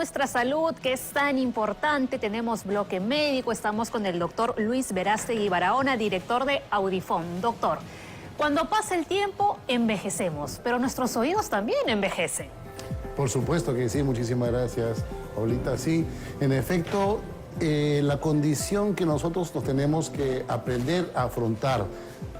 nuestra salud, que es tan importante. Tenemos bloque médico, estamos con el doctor Luis Verástegui Barahona, director de Audifón. Doctor, cuando pasa el tiempo, envejecemos, pero nuestros oídos también envejecen. Por supuesto que sí, muchísimas gracias, Paulita. Sí, en efecto, la condición que nosotros nos tenemos que aprender a afrontar,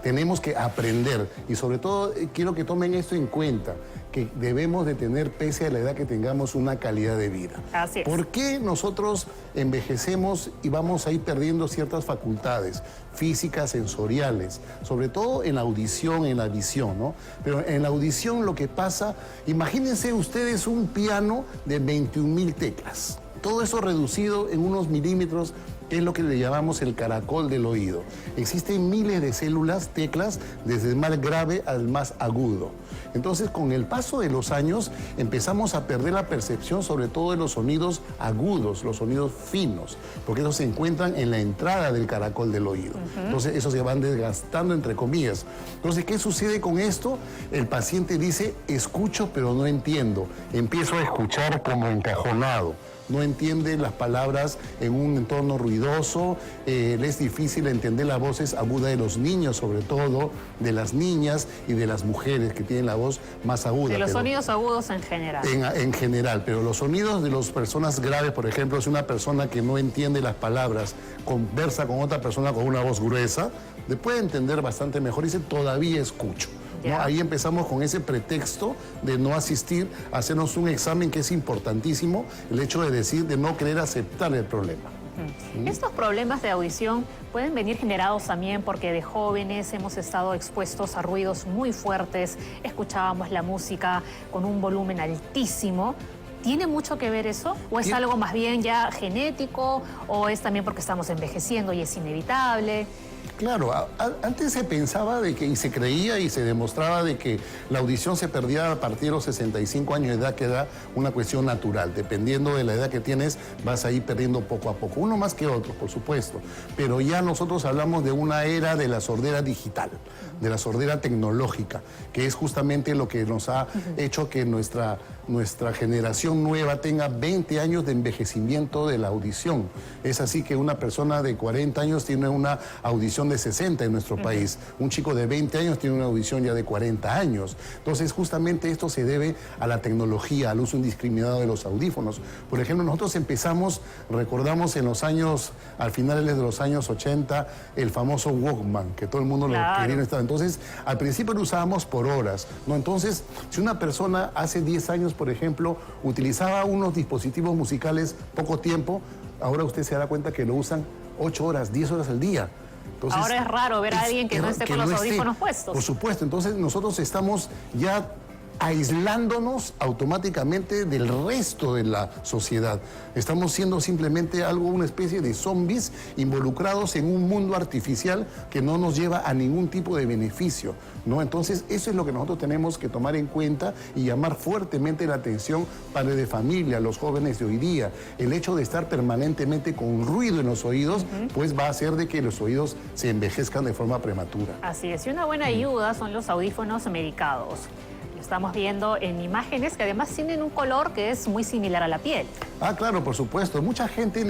tenemos que aprender, y sobre todo quiero que tomen esto en cuenta, que debemos de tener, pese a la edad que tengamos, una calidad de vida. Así es. ¿Por qué nosotros envejecemos y vamos a ir perdiendo ciertas facultades físicas, sensoriales, sobre todo en la audición, en la visión, ¿no? Pero en la audición lo que pasa, imagínense ustedes un piano de 21.000 teclas. Todo eso reducido en unos milímetros es lo que le llamamos el caracol del oído. Existen miles de células, teclas, desde el más grave al más agudo. Entonces, con el paso de los años, empezamos a perder la percepción, sobre todo de los sonidos agudos, los sonidos finos, porque esos se encuentran en la entrada del caracol del oído. Entonces, esos se van desgastando, entre comillas. Entonces, ¿qué sucede con esto? El paciente dice, escucho, pero no entiendo. Empiezo a escuchar como encajonado. No entiende las palabras en un entorno ruidoso, le es difícil entender las voces agudas de los niños, sobre todo, de las niñas y de las mujeres que tienen la voz más aguda. De los sonidos agudos en general. En general, pero los sonidos de las personas graves, por ejemplo, es una persona que no entiende las palabras, conversa con otra persona con una voz gruesa, le puede entender bastante mejor y dice, todavía escucho. ¿No? Ahí empezamos con ese pretexto de no asistir, hacernos un examen que es importantísimo, el hecho de decir, de no querer aceptar el problema. Estos problemas de audición pueden venir generados también porque de jóvenes hemos estado expuestos a ruidos muy fuertes, escuchábamos la música con un volumen altísimo. ¿Tiene mucho que ver eso? ¿O es algo más bien ya genético? ¿O es también porque estamos envejeciendo y es inevitable? Claro, antes se pensaba de que, y se creía y se demostraba de que la audición se perdía a partir de los 65 años de edad, que era una cuestión natural. Dependiendo de la edad que tienes, vas a ir perdiendo poco a poco. Uno más que otro, por supuesto. Pero ya nosotros hablamos de una era de la sordera digital, de la sordera tecnológica, que es justamente lo que nos ha hecho que nuestra generación nueva tenga 20 años de envejecimiento de la audición. Es así que una persona de 40 años tiene una audición de 60 en nuestro país. Un chico de 20 años tiene una audición ya de 40 años. Entonces, justamente esto se debe a la tecnología, al uso indiscriminado de los audífonos. Por ejemplo, nosotros empezamos, recordamos en los años, al finales de los años 80, el famoso Walkman, que todo el mundo lo quería estar. Entonces, al principio lo usábamos por horas, ¿no? Entonces, si una persona hace 10 años, por ejemplo, utilizaba unos dispositivos musicales poco tiempo, ahora usted se dará cuenta que lo usan 8 horas, 10 horas al día. Entonces, ahora es raro ver a alguien que no esté con los audífonos puestos. Por supuesto, entonces nosotros estamos ya aislándonos automáticamente del resto de la sociedad. Estamos siendo simplemente una especie de zombies involucrados en un mundo artificial que no nos lleva a ningún tipo de beneficio, ¿no? Entonces, eso es lo que nosotros tenemos que tomar en cuenta y llamar fuertemente la atención, padres de familia, los jóvenes de hoy día. El hecho de estar permanentemente con ruido en los oídos, pues va a hacer de que los oídos se envejezcan de forma prematura. Así es, y una buena ayuda son los audífonos medicados. Lo estamos viendo en imágenes que además tienen un color que es muy similar a la piel. Ah, claro, por supuesto. Mucha gente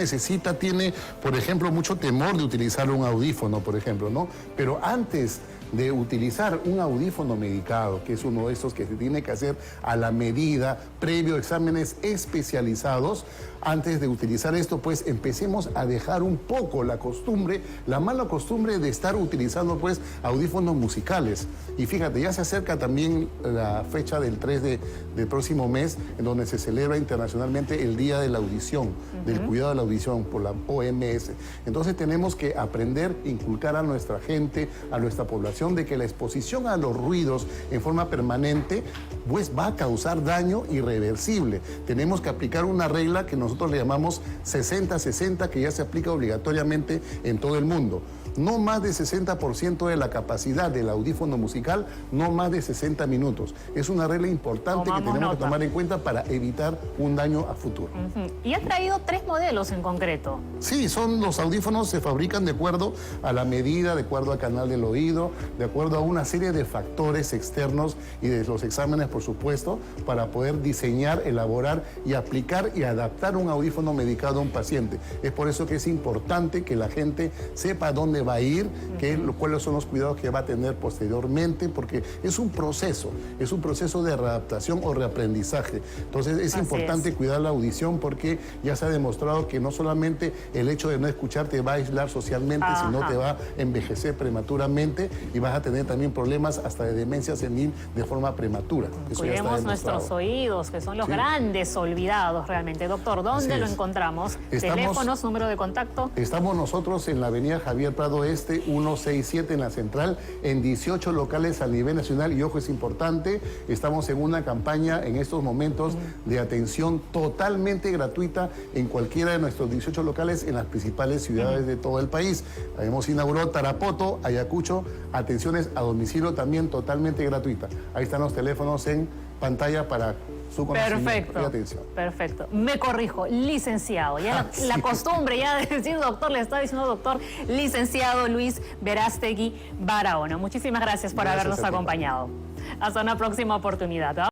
tiene, por ejemplo, mucho temor de utilizar un audífono, por ejemplo, ¿no? Pero antes de utilizar un audífono medicado, que es uno de estos que se tiene que hacer a la medida, previo a exámenes especializados, antes de utilizar esto, pues empecemos a dejar un poco la costumbre, la mala costumbre de estar utilizando pues audífonos musicales. Y fíjate, ya se acerca también la fecha del 3 del próximo mes, en donde se celebra internacionalmente el Día de la Audición, del cuidado de la audición por la OMS. Entonces tenemos que aprender, inculcar a nuestra gente, a nuestra población, de que la exposición a los ruidos en forma permanente pues va a causar daño irreversible. Tenemos que aplicar una regla que nosotros le llamamos 60-60, que ya se aplica obligatoriamente en todo el mundo. no más de 60% de la capacidad del audífono musical, no más de 60 minutos. Es una regla importante que tenemos que tomar en cuenta para evitar un daño a futuro. Y ha traído 3 modelos en concreto. Sí, los audífonos se fabrican de acuerdo a la medida, de acuerdo al canal del oído, de acuerdo a una serie de factores externos y de los exámenes, por supuesto, para poder diseñar, elaborar y aplicar y adaptar un audífono medicado a un paciente. Es por eso que es importante que la gente sepa dónde va a ir, cuáles son los cuidados que va a tener posteriormente, porque es un proceso de readaptación o reaprendizaje. Entonces es importante cuidar la audición, porque ya se ha demostrado que no solamente el hecho de no escuchar te va a aislar socialmente, sino te va a envejecer prematuramente y vas a tener también problemas hasta de demencia senil de forma prematura. Cuidemos nuestros oídos, que son los grandes olvidados realmente. Doctor, ¿dónde lo encontramos? Teléfonos, número de contacto. Estamos nosotros en la avenida Javier Prado Este, 167 en la Central, en 18 locales a nivel nacional. Y ojo, es importante, estamos en una campaña en estos momentos de atención totalmente gratuita en cualquiera de nuestros 18 locales en las principales ciudades de todo el país. Hemos inaugurado Tarapoto, Ayacucho, atenciones a domicilio también totalmente gratuita. Ahí están los teléfonos en pantalla para su conocimiento y atención. Perfecto. Me corrijo, licenciado. Ya la costumbre ya de decir doctor, le está diciendo doctor, licenciado Luis Verástegui Barahona. Muchísimas gracias por habernos acompañado. Hasta una próxima oportunidad.